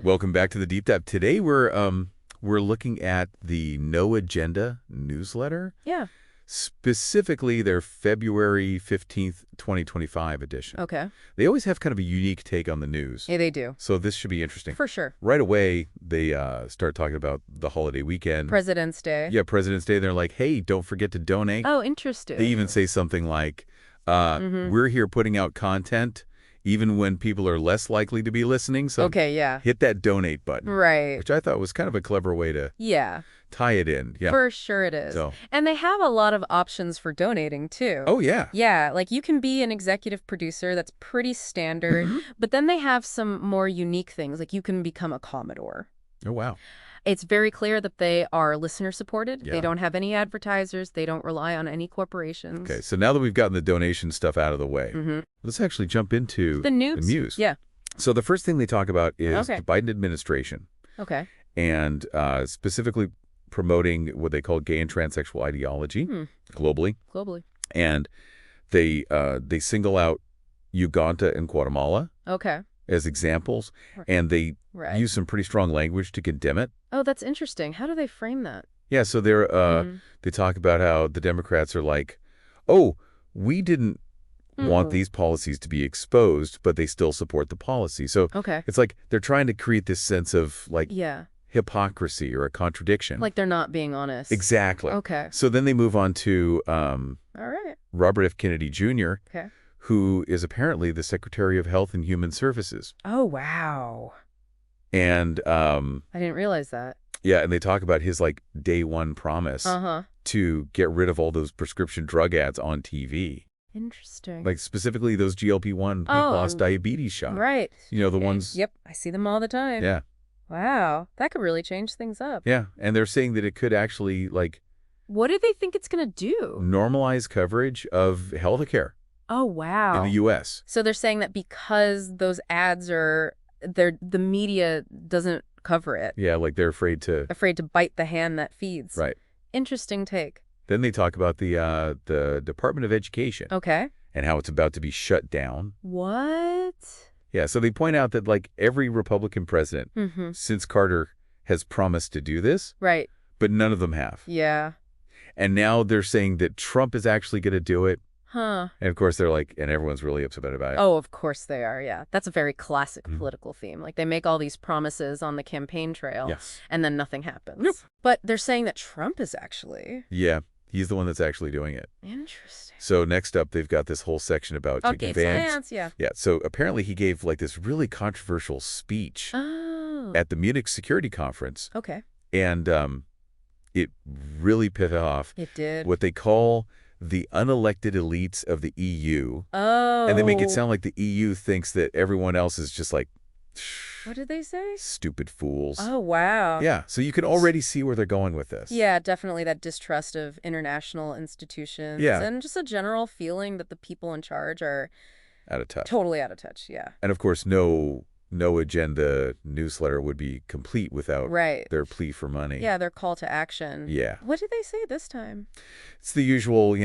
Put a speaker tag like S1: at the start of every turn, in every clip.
S1: Welcome back to the Deep Dive. Today we're looking at the No Agenda newsletter,
S2: Yeah.
S1: specifically their February 15th, 2025 edition.
S2: Okay.
S1: They always have kind of a unique take on the news.
S2: Yeah, they do.
S1: So this should be interesting.
S2: For sure.
S1: Right away, they start talking about the holiday weekend.
S2: President's Day.
S1: Yeah, President's Day. They're like, hey, don't forget to donate.
S2: Oh, interesting.
S1: They even say something like, we're here putting out content even when people are less likely to be listening. So
S2: Okay, yeah.
S1: hit that donate button.
S2: Right.
S1: Which I thought was kind of a clever way to
S2: Yeah.
S1: tie it in. Yeah.
S2: For sure it is.
S1: So.
S2: And they have a lot of options for donating, too.
S1: Oh, yeah.
S2: Yeah, like you can be an executive producer. That's pretty standard. But then they have some more unique things, like you can become a Commodore.
S1: Oh, wow.
S2: It's very clear that they are listener-supported.
S1: Yeah.
S2: They don't have any advertisers. They don't rely on any corporations.
S1: Okay, so now that we've gotten the donation stuff out of the way, let's actually jump into
S2: The news. Yeah.
S1: So the first thing they talk about is
S2: Okay.
S1: the Biden administration
S2: Okay.
S1: and specifically promoting what they call gay and transsexual ideology globally.
S2: Globally.
S1: And they single out Uganda and Guatemala
S2: Okay.
S1: as examples,
S2: Right.
S1: and they
S2: Right.
S1: use some pretty strong language to condemn it.
S2: Oh, that's interesting. How do they frame that?
S1: Yeah, so they talk about how the Democrats are like, oh, we didn't want these policies to be exposed, but they still support the policy. So
S2: Okay.
S1: it's like they're trying to create this sense of like
S2: Yeah.
S1: hypocrisy or a contradiction.
S2: Like they're not being honest.
S1: Exactly.
S2: Okay.
S1: So then they move on to
S2: All right.
S1: Robert F. Kennedy Jr.,
S2: Okay.
S1: who is apparently the Secretary of Health and Human Services.
S2: Oh, wow.
S1: And
S2: I didn't realize that.
S1: yeah, and they talk about his like day one promise
S2: Uh-huh.
S1: to get rid of all those prescription drug ads on TV.
S2: Interesting.
S1: Like specifically those GLP-1 weight loss diabetes shots.
S2: Right.
S1: You know, the
S2: Okay.
S1: ones.
S2: Yep. I see them all the time.
S1: Yeah.
S2: Wow. That could really change things up.
S1: Yeah. And they're saying that it could actually like
S2: What do they think it's going to do?
S1: normalize coverage of healthcare
S2: Oh, wow.
S1: in the U.S.
S2: So they're saying that because those ads are, the media doesn't cover it.
S1: Yeah, like they're afraid to.
S2: Afraid to bite the hand that feeds.
S1: Right.
S2: Interesting take.
S1: Then they talk about the Department of Education
S2: Okay.
S1: and how it's about to be shut down.
S2: What?
S1: Yeah, so they point out that like every Republican president
S2: Mm-hmm.
S1: since Carter has promised to do this,
S2: Right.
S1: but none of them have.
S2: Yeah.
S1: And now they're saying that Trump is actually going to do it.
S2: Huh.
S1: And of course they're like, and everyone's really upset about it.
S2: Oh, of course they are, yeah. That's a very classic political theme. Like, they make all these promises on the campaign trail,
S1: Yes.
S2: and then nothing happens.
S1: Yep.
S2: But they're saying that Trump is actually...
S1: Yeah, he's the one that's actually doing it.
S2: Interesting.
S1: So next up, they've got this whole section about
S2: Okay,
S1: J.D. Vance.
S2: Vance, yeah.
S1: Yeah, so apparently he gave like this really controversial speech
S2: Oh.
S1: at the Munich Security Conference,
S2: Okay.
S1: and it really pissed off
S2: It did.
S1: what they call the unelected elites of the EU.
S2: Oh.
S1: And they make it sound like the EU thinks that everyone else is just like
S2: What did they say?
S1: stupid fools.
S2: Oh, wow.
S1: Yeah, so you can already see where they're going with this.
S2: Yeah, definitely that distrust of international institutions.
S1: Yeah.
S2: And just a general feeling that the people in charge are
S1: Out of touch.
S2: totally out of touch, yeah.
S1: And of course, no agenda newsletter would be complete without
S2: Right.
S1: their plea for money.
S2: Yeah, their call to action.
S1: Yeah.
S2: What did they say this time?
S1: It's the usual, we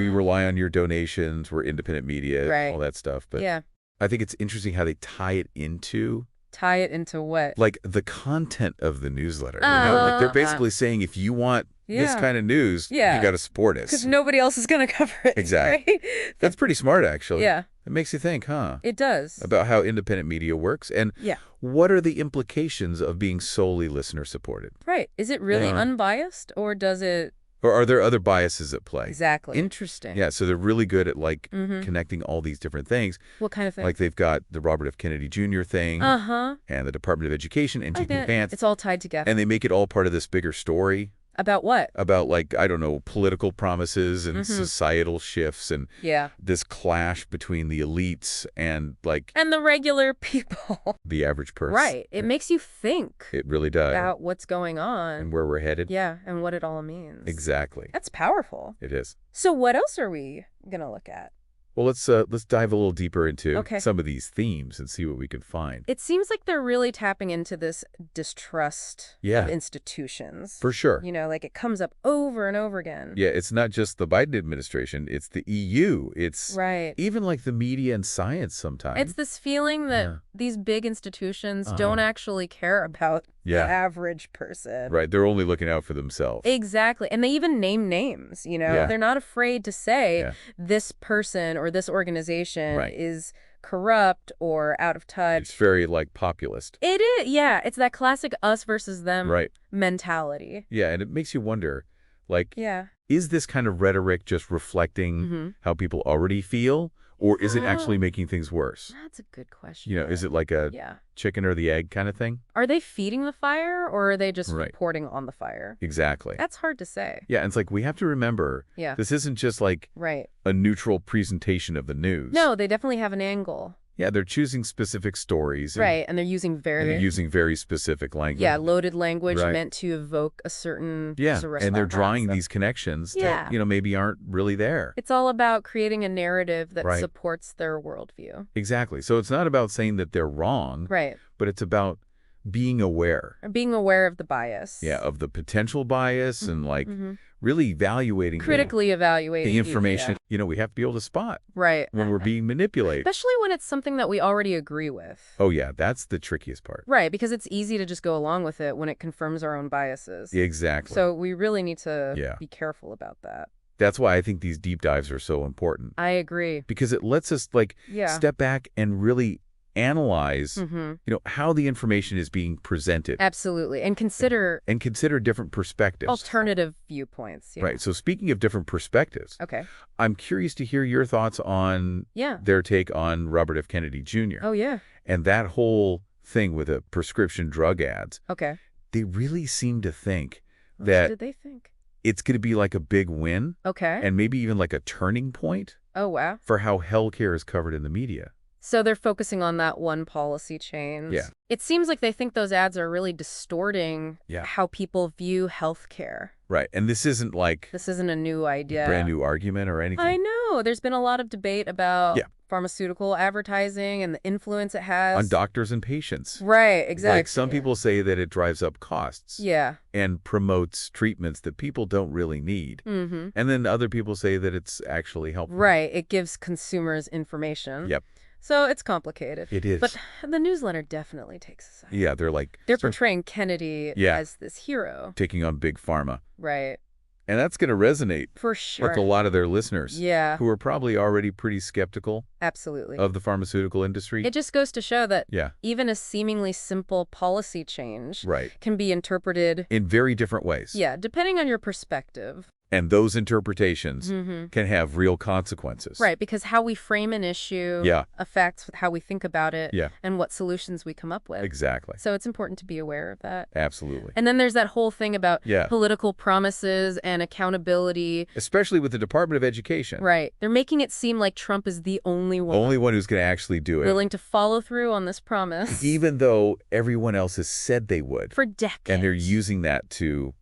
S1: rely on your donations, we're independent media,
S2: Right.
S1: all that stuff. But
S2: Yeah.
S1: I think it's interesting how they tie it into
S2: Tie it into what?
S1: like the content of the newsletter. Like they're basically saying if you want this
S2: Yeah.
S1: kind of news,
S2: Yeah.
S1: you got to support us.
S2: Because nobody else is going to cover it.
S1: Exactly.
S2: Right?
S1: That's pretty smart, actually.
S2: Yeah.
S1: It makes you think, huh?
S2: It does.
S1: About how independent media works and
S2: Yeah.
S1: what are the implications of being solely listener supported?
S2: Right. Is it really
S1: Yeah.
S2: unbiased or does it...
S1: Or are there other biases at play?
S2: Exactly. Interesting.
S1: Yeah, so they're really good at like
S2: Mm-hmm.
S1: connecting all these different things.
S2: What kind of thing?
S1: Like they've got the Robert F. Kennedy Jr. thing
S2: Uh-huh.
S1: and the Department of Education and
S2: I
S1: J.D.
S2: bet
S1: Vance.
S2: it's all tied together.
S1: And they make it all part of this bigger story
S2: About what?
S1: about like, I don't know, political promises and
S2: Mm-hmm.
S1: societal shifts and
S2: Yeah.
S1: this clash between the elites and like
S2: And the regular people.
S1: the average person.
S2: Right. It makes you think
S1: It really does.
S2: about what's going on.
S1: And where we're headed.
S2: Yeah, and what it all means.
S1: Exactly.
S2: That's powerful.
S1: It is.
S2: So what else are we going to look at?
S1: Well, let's dive a little deeper into
S2: Okay.
S1: some of these themes and see what we can find.
S2: It seems like they're really tapping into this distrust
S1: Yeah.
S2: of institutions.
S1: For sure.
S2: Like it comes up over and over again.
S1: Yeah, it's not just the Biden administration, it's the EU. It's
S2: Right.
S1: even like the media and science sometimes.
S2: It's this feeling that
S1: Yeah.
S2: these big institutions
S1: Uh-huh.
S2: don't actually care about
S1: Yeah.
S2: the average person.
S1: Right, they're only looking out for themselves.
S2: Exactly. And they even name names,
S1: Yeah.
S2: They're not afraid to say
S1: Yeah.
S2: this person or this organization
S1: Right.
S2: is corrupt or out of touch.
S1: It's very like populist.
S2: It is, yeah. It's that classic us versus them
S1: Right.
S2: mentality.
S1: Yeah, and it makes you wonder, like,
S2: Yeah.
S1: is this kind of rhetoric just reflecting
S2: Mhm.
S1: how people already feel, or is it actually
S2: Oh.
S1: making things worse?
S2: That's a good question.
S1: Is it like a
S2: Yeah.
S1: chicken or the egg kind of thing?
S2: Are they feeding the fire or are they just
S1: Right.
S2: reporting on the fire?
S1: Exactly.
S2: That's hard to say.
S1: Yeah, and it's like we have to remember
S2: Yeah.
S1: this isn't just like
S2: Right.
S1: a neutral presentation of the news.
S2: No, they definitely have an angle.
S1: Yeah, they're choosing specific stories.
S2: Right. And they're using
S1: And they're using very specific language.
S2: yeah, loaded language
S1: Right.
S2: meant to evoke a certain
S1: Yeah,
S2: sort of
S1: and they're
S2: response.
S1: drawing these connections
S2: Yeah.
S1: that, maybe aren't really there.
S2: It's all about creating a narrative that
S1: Right.
S2: supports their worldview.
S1: Exactly. So it's not about saying that they're wrong,
S2: Right.
S1: but it's about being aware.
S2: Or being aware of the bias.
S1: Yeah, of the potential bias and like
S2: Mhm.
S1: really evaluating
S2: Critically evaluating
S1: the information.
S2: yeah.
S1: We have to be able to spot
S2: Right.
S1: when we're being manipulated.
S2: Especially when it's something that we already agree with.
S1: Oh yeah, that's the trickiest part.
S2: Right, because it's easy to just go along with it when it confirms our own biases.
S1: Exactly.
S2: So we really need to
S1: Yeah.
S2: be careful about that.
S1: That's why I think these deep dives are so important,
S2: I agree.
S1: because it lets us like
S2: Yeah.
S1: step back and really analyze,
S2: Mm-hmm.
S1: how the information is being presented
S2: Absolutely. And consider
S1: and consider different perspectives.
S2: alternative viewpoints. Yeah.
S1: Right. So speaking of different perspectives,
S2: Okay.
S1: I'm curious to hear your thoughts on
S2: Yeah.
S1: their take on Robert F. Kennedy Jr.
S2: Oh, yeah.
S1: and that whole thing with the prescription drug ads.
S2: Okay.
S1: They really seem to think
S2: What
S1: that
S2: did they think?
S1: it's going to be like a big win
S2: Okay.
S1: and maybe even like a turning point
S2: Oh, wow.
S1: for how healthcare is covered in the media.
S2: So they're focusing on that one policy change.
S1: Yeah.
S2: It seems like they think those ads are really distorting
S1: Yeah.
S2: how people view healthcare.
S1: Right. And this isn't like
S2: This isn't a new idea.
S1: a brand new argument or anything.
S2: I know. There's been a lot of debate about
S1: Yeah.
S2: pharmaceutical advertising and the influence it has.
S1: On doctors and patients.
S2: Right, exactly.
S1: Like some people say that it drives up costs
S2: Yeah.
S1: and promotes treatments that people don't really need.
S2: Mm-hmm.
S1: And then other people say that it's actually helpful.
S2: Right. It gives consumers information.
S1: Yep.
S2: So it's complicated.
S1: It is.
S2: But the newsletter definitely takes a side.
S1: Yeah, they're like
S2: They're
S1: sort of
S2: portraying Kennedy
S1: Yeah.
S2: as this hero.
S1: taking on big pharma.
S2: Right.
S1: And that's going to resonate
S2: For sure.
S1: with a lot of their listeners
S2: Yeah,
S1: who are probably already pretty skeptical
S2: absolutely.
S1: of the pharmaceutical industry.
S2: It just goes to show that
S1: Yeah,
S2: even a seemingly simple policy change
S1: right.
S2: can be interpreted,
S1: In very different ways.
S2: yeah, depending on your perspective.
S1: And those interpretations
S2: Mm-hmm.
S1: can have real consequences.
S2: Right, because how we frame an issue
S1: Yeah.
S2: affects how we think about it
S1: Yeah.
S2: and what solutions we come up with.
S1: Exactly.
S2: So it's important to be aware of that.
S1: Absolutely.
S2: And then there's that whole thing about
S1: Yeah.
S2: political promises and accountability.
S1: Especially with the Department of Education.
S2: Right. They're making it seem like Trump is the only one
S1: Only one who's going to actually do it.
S2: willing to follow through on this promise
S1: Even though everyone else has said they would.
S2: for decades.
S1: And they're using that to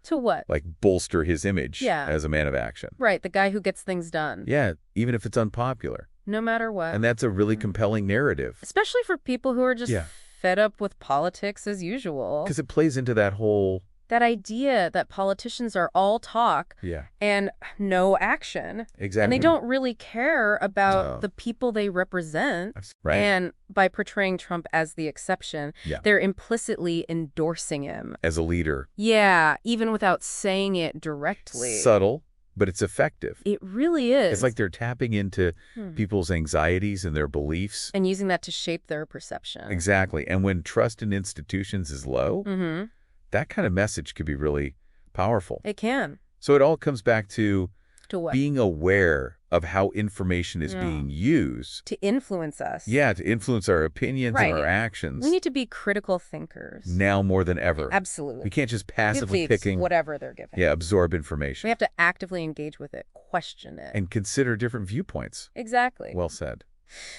S2: To what?
S1: like bolster his image
S2: Yeah.
S1: as a man of action.
S2: Right, the guy who gets things done.
S1: Yeah, even if it's unpopular.
S2: No matter what.
S1: And that's a really compelling narrative.
S2: Especially for people who are just
S1: Yeah.
S2: fed up with politics as usual.
S1: Because it plays into that whole,
S2: That idea that politicians are all talk
S1: yeah,
S2: and no action.
S1: exactly.
S2: And they don't really care about
S1: No.
S2: the people they represent.
S1: Right.
S2: And by portraying Trump as the exception,
S1: Yeah.
S2: they're implicitly endorsing him.
S1: As a leader.
S2: Yeah, even without saying it directly.
S1: Subtle, but it's effective.
S2: It really is.
S1: It's like they're tapping into
S2: Hmm.
S1: people's anxieties and their beliefs.
S2: And using that to shape their perception.
S1: Exactly. And when trust in institutions is low,
S2: Mm-hmm.
S1: that kind of message could be really powerful.
S2: It can.
S1: So it all comes back to
S2: To what?
S1: being aware of how information is
S2: Yeah.
S1: being used.
S2: To influence us.
S1: Yeah, to influence our opinions and our
S2: Right.
S1: actions.
S2: We need to be critical thinkers.
S1: Now more than ever.
S2: Absolutely.
S1: We can't just
S2: We
S1: passively
S2: have to
S1: picking,
S2: whatever they're giving.
S1: absorb information.
S2: We have to actively engage with it, question it.
S1: And consider different viewpoints.
S2: Exactly.
S1: Well said.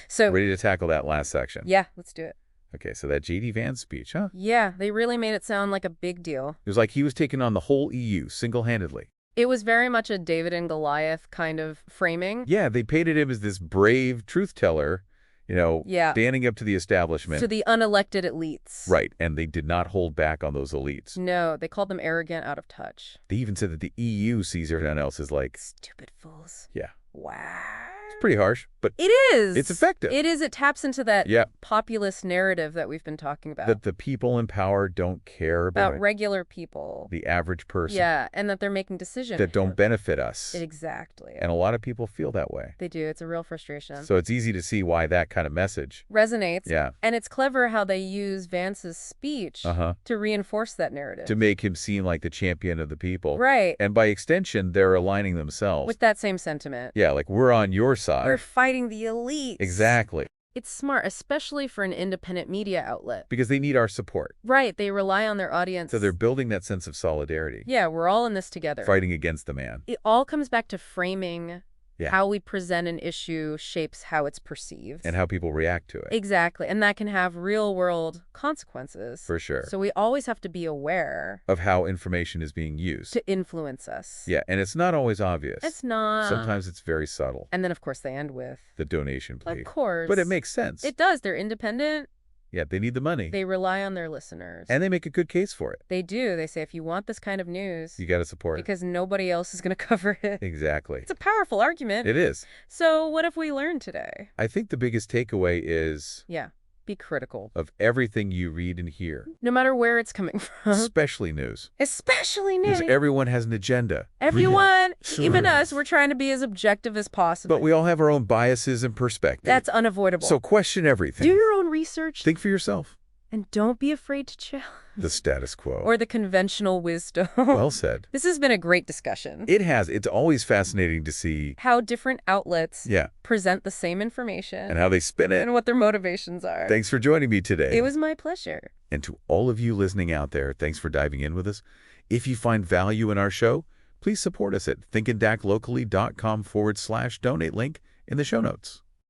S2: So,
S1: Ready to tackle that last section?
S2: yeah, let's do it.
S1: Okay, so that J.D. Vance speech, huh?
S2: Yeah, they really made it sound like a big deal.
S1: It was like he was taking on the whole EU single-handedly.
S2: It was very much a David and Goliath kind of framing.
S1: Yeah, they painted him as this brave truth teller,
S2: Yeah.
S1: standing up to the establishment.
S2: To the unelected elites.
S1: Right, and they did not hold back on those elites.
S2: No, they called them arrogant, out of touch.
S1: They even said that the EU sees everyone else as like,
S2: Stupid fools.
S1: yeah,
S2: Wow.
S1: it's pretty harsh, but
S2: It is.
S1: it's effective.
S2: It is. It taps into that
S1: Yeah.
S2: populist narrative that we've been talking about.
S1: That the people in power don't care
S2: About
S1: about
S2: regular people.
S1: the average person.
S2: Yeah, and that they're making decisions.
S1: That don't benefit us.
S2: Exactly.
S1: And a lot of people feel that way.
S2: They do. It's a real frustration.
S1: So it's easy to see why that kind of message.
S2: Resonates.
S1: Yeah.
S2: And it's clever how they use Vance's speech
S1: Uh-huh.
S2: to reinforce that narrative.
S1: To make him seem like the champion of the people.
S2: Right.
S1: And by extension, they're aligning themselves.
S2: With that same sentiment.
S1: Yeah, like we're on your side.
S2: We're fighting the elites.
S1: Exactly.
S2: It's smart, especially for an independent media outlet.
S1: Because they need our support.
S2: Right. They rely on their audience.
S1: So they're building that sense of solidarity.
S2: Yeah, we're all in this together.
S1: Fighting against the man.
S2: It all comes back to framing.
S1: Yeah.
S2: How we present an issue shapes how it's perceived.
S1: And how people react to it.
S2: Exactly. And that can have real-world consequences.
S1: For sure.
S2: So we always have to be aware
S1: Of how information is being used.
S2: to influence us.
S1: Yeah, and it's not always obvious.
S2: It's not.
S1: Sometimes it's very subtle.
S2: And then, of course, they end with,
S1: The donation plea.
S2: of course.
S1: But it makes sense.
S2: It does. They're independent.
S1: Yeah, they need the money.
S2: They rely on their listeners.
S1: And they make a good case for it.
S2: They do. They say, if you want this kind of news,
S1: You got to support it.
S2: because nobody else is going to cover it.
S1: Exactly.
S2: It's a powerful argument.
S1: It is.
S2: So what have we learned today?
S1: I think the biggest takeaway is
S2: Yeah. Be critical.
S1: of everything you read and hear,
S2: No matter where it's coming from.
S1: especially news.
S2: Especially news.
S1: Because everyone has an agenda.
S2: Everyone,
S1: Sure.
S2: even us, we're trying to be as objective as possible.
S1: But we all have our own biases and perspectives.
S2: That's unavoidable.
S1: So question everything.
S2: do your own research.
S1: Think for yourself.
S2: And don't be afraid to challenge.
S1: The status quo.
S2: Or the conventional wisdom.
S1: Well said.
S2: This has been a great discussion.
S1: It has. It's always fascinating to see,
S2: How different outlets
S1: yeah,
S2: present the same information
S1: and how they spin it.
S2: and what their motivations are.
S1: Thanks for joining me today.
S2: It was my pleasure.
S1: And to all of you listening out there, thanks for diving in with us. If you find value in our show, please support us at thinkandactlocally.com/donate link in the show notes.